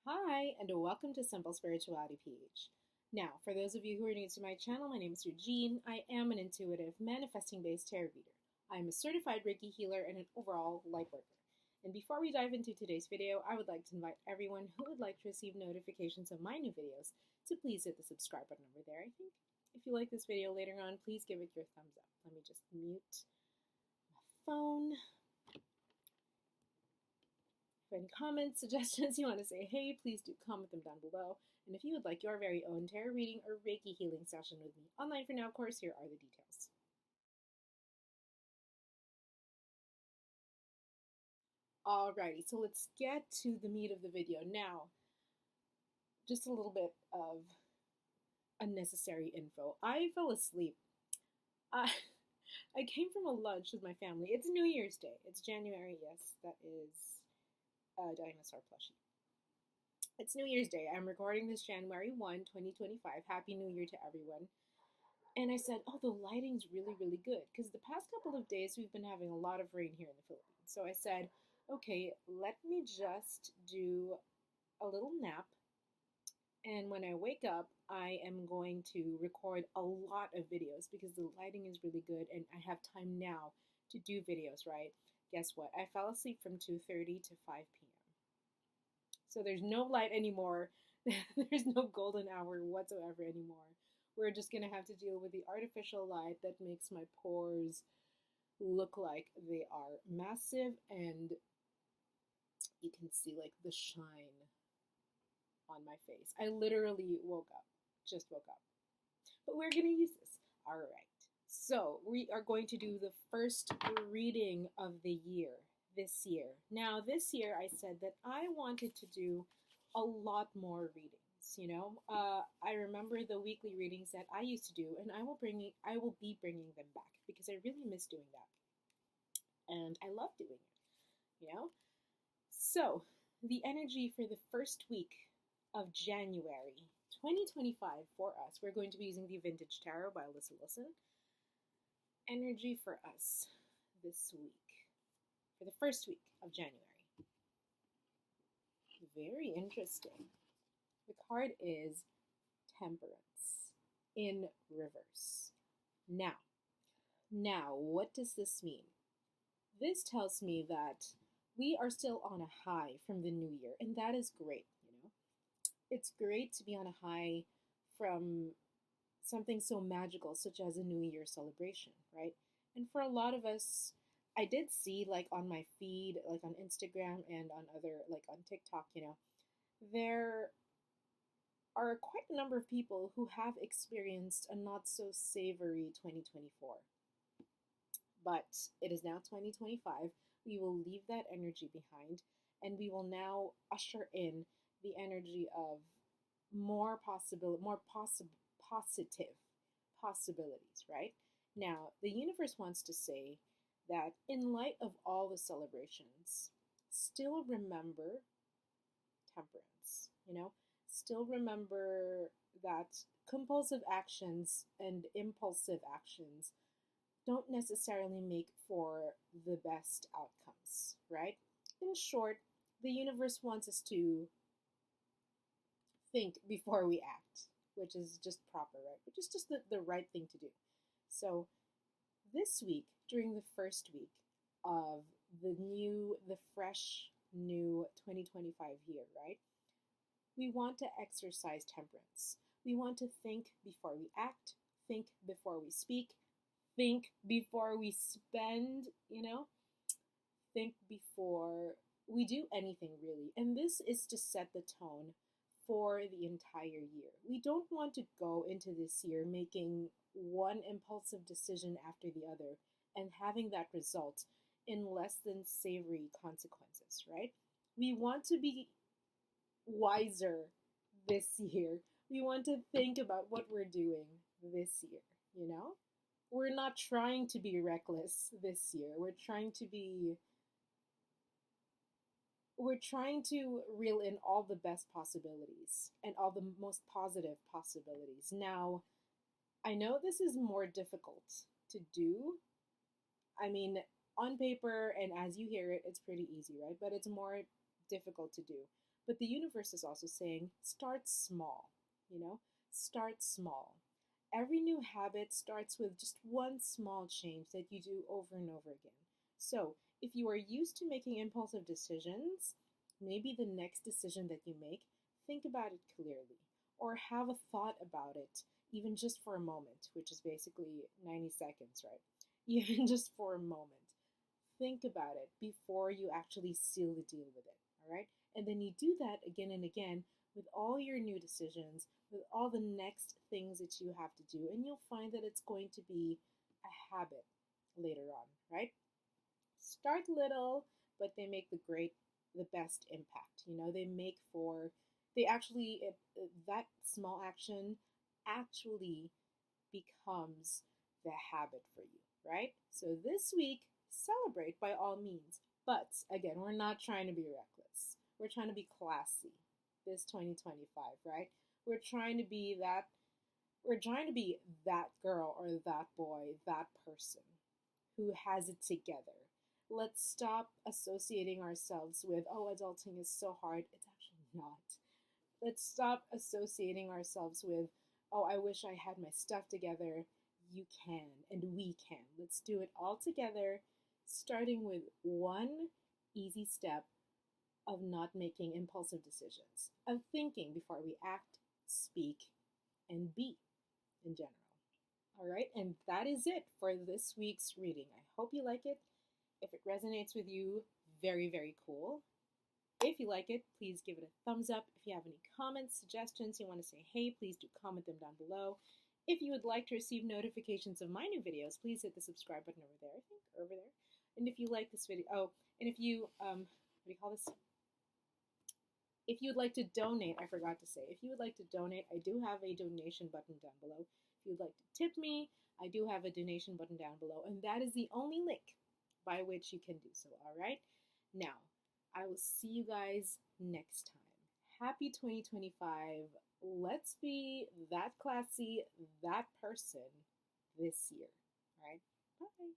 Hi, and welcome to SimpleSpiritualityPH. Now, for those of you who are new to my channel, my name is Regine. I am an intuitive, manifesting-based tarot reader. I am a certified Reiki healer and an overall lightworker. And before we dive into today's video, I would like to invite everyone who would like to receive notifications of my new videos to please hit the subscribe button over there. I think if you like this video later on, please give it your thumbs up. Let me just mute my phone. If any comments, suggestions you want to say, hey, please do comment them down below. And if you would like your very own tarot reading or Reiki healing session with me online for now, of course, here are the details. Alrighty, so let's get to the meat of the video. Now, just a little bit of unnecessary info. I fell asleep. I came from a lunch with my family. It's New Year's Day. It's January, yes, that is a dinosaur plushie. It's New Year's Day. I'm recording this January 1, 2025. Happy New Year to everyone. And I said, oh, the lighting's really, really good. Because the past couple of days, we've been having a lot of rain here in the Philippines. So I said, okay, let me just do a little nap. And when I wake up, I am going to record a lot of videos because the lighting is really good and I have time now to do videos, right? Guess what? I fell asleep from 2:30 to 5 p.m. So there's no light anymore. There's no golden hour whatsoever anymore. We're just going to have to deal with the artificial light that makes my pores look like they are massive, and you can see like the shine on my face. I literally woke up, just woke up. But we're going to use this. All right. So we are going to do the first reading of the year this year. Now, this year I said that I wanted to do a lot more readings. You know, I remember the weekly readings that I used to do, and I will be bringing them back because I really miss doing that, and I love doing it. You know, so the energy for the first week of January 2025 for us, we're going to be using the Vintage Tarot by Alyssa Wilson. Energy for us this week, for the first week of January. Very interesting. The card is Temperance in reverse. Now, what does this mean? This tells me that we are still on a high from the new year, and that is great, you know. It's great to be on a high from something so magical such as a New Year celebration, right? And for a lot of us, I did see like on my feed, like on Instagram and on other, like on TikTok, you know, there are quite a number of people who have experienced a not so savory 2024. But it is now 2025. We will leave that energy behind and we will now usher in the energy of positive possibilities, right? Now, the universe wants to say that in light of all the celebrations, still remember temperance, you know? Still remember that compulsive actions and impulsive actions don't necessarily make for the best outcomes, right? In short, the universe wants us to think before we act, which is just proper, right? Which is just the right thing to do. So this week, during the first week of the fresh new 2025 year, right? We want to exercise temperance. We want to think before we act, think before we speak, think before we spend, you know? Think before we do anything, really. And this is to set the tone for the entire year. We don't want to go into this year making one impulsive decision after the other and having that result in less than savory consequences, right? We want to be wiser this year. We want to think about what we're doing this year, you know? We're not trying to be reckless this year. We're trying to reel in all the best possibilities and all the most positive possibilities. Now, I know this is more difficult to do. I mean, on paper and as you hear it, it's pretty easy, right? But it's more difficult to do. But the universe is also saying, start small, start small. Every new habit starts with just one small change that you do over and over again. So, if you are used to making impulsive decisions, maybe the next decision that you make, think about it clearly or have a thought about it, even just for a moment, which is basically 90 seconds, right? Even just for a moment. Think about it before you actually seal the deal with it, all right? And then you do that again and again with all your new decisions, with all the next things that you have to do, and you'll find that it's going to be a habit later on, right? Start little, but they make the best impact. They actually, that small action actually becomes the habit for you, right? So this week, celebrate by all means. But again, we're not trying to be reckless. We're trying to be classy this 2025, right? We're trying to be that girl or that boy, that person who has it together. Let's stop associating ourselves with, oh, adulting is so hard. It's actually not. Let's stop associating ourselves with, oh, I wish I had my stuff together. You can, and we can. Let's do it all together, starting with one easy step of not making impulsive decisions, of thinking before we act, speak, and be in general. All right, and that is it for this week's reading. I hope you like it. If it resonates with you, very, very cool. If you like it, please give it a thumbs up. If you have any comments, suggestions, you want to say hey, please do comment them down below. If you would like to receive notifications of my new videos, please hit the subscribe button over there, I think, over there. And if you like this video, and if you, what do you call this? If you would like to donate, I forgot to say, if you would like to donate, I do have a donation button down below. If you would like to tip me, I do have a donation button down below, and that is the only link by which you can do so, all right? Now, I will see you guys next time. Happy 2025. Let's be that classy, that person this year, all right? Bye.